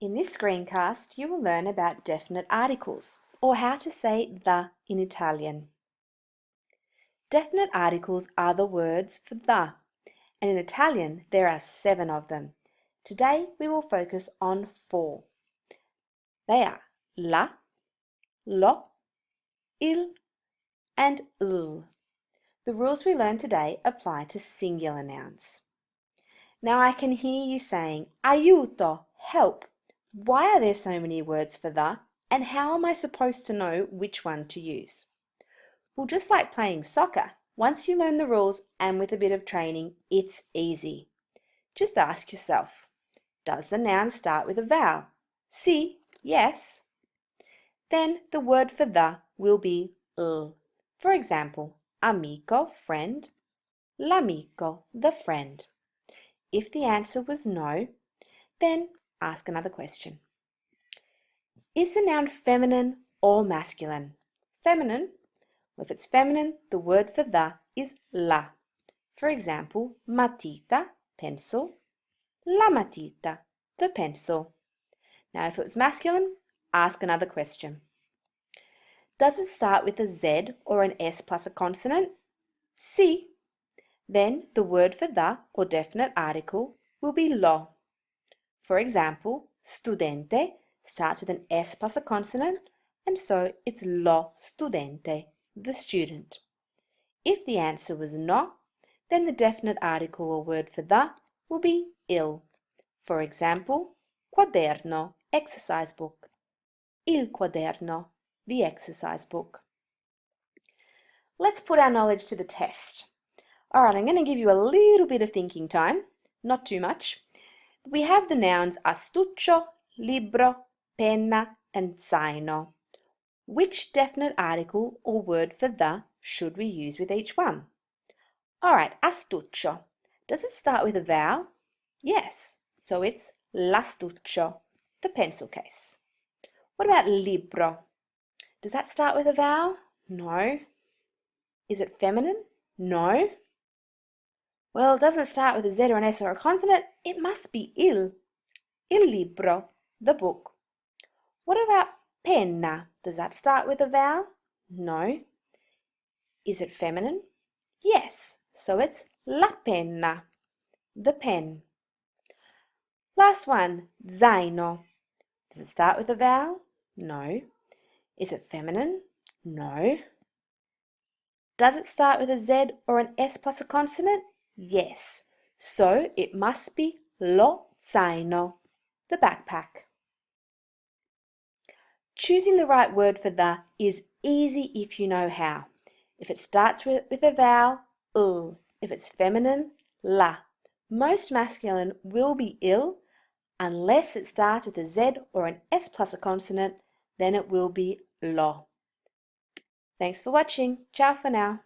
In this screencast, you will learn about definite articles, or how to say the in Italian. Definite articles are the words for the, and in Italian there are 7 of them. Today we will focus on 4. They are la, lo, il, and l. The rules we learn today apply to singular nouns. Now I can hear you saying, aiuto, help. Why are there so many words for the, and how am I supposed to know which one to use? Well, just like playing soccer, once you learn the rules and with a bit of training, it's easy. Just ask yourself, does the noun start with a vowel? Si, yes. Then the word for the will be l. For example, amico, friend, l'amico, the friend. If the answer was no, then ask another question. Is the noun feminine or masculine? Feminine? Well, if it's feminine, the word for the is la. For example, matita, pencil, la matita, the pencil. Now, if it was masculine, ask another question. Does it start with a Z or an S plus a consonant? Si. Then the word for the or definite article will be lo. For example, studente starts with an S plus a consonant, and so it's lo studente, the student. If the answer was no, then the definite article or word for the will be il. For example, quaderno, exercise book. Il quaderno, the exercise book. Let's put our knowledge to the test. Alright, I'm going to give you a little bit of thinking time, not too much. We have the nouns astuccio, libro, penna, and zaino. Which definite article or word for the should we use with each one? Alright, astuccio. Does it start with a vowel? Yes, so it's l'astuccio, the pencil case. What about libro? Does that start with a vowel? No. Is it feminine? No. Well, it doesn't start with a Z or an S or a consonant. It must be il libro, the book. What about penna? Does that start with a vowel? No. Is it feminine? Yes, so it's la penna, the pen. Last one, zaino. Does it start with a vowel? No. Is it feminine? No. Does it start with a Z or an S plus a consonant? Yes. So it must be lo zaino, the backpack. Choosing the right word for the is easy if you know how. If it starts with a vowel, ul. If it's feminine, la. Most masculine will be il, unless it starts with a Z or an S plus a consonant, then it will be lo. Thanks for watching. Ciao for now.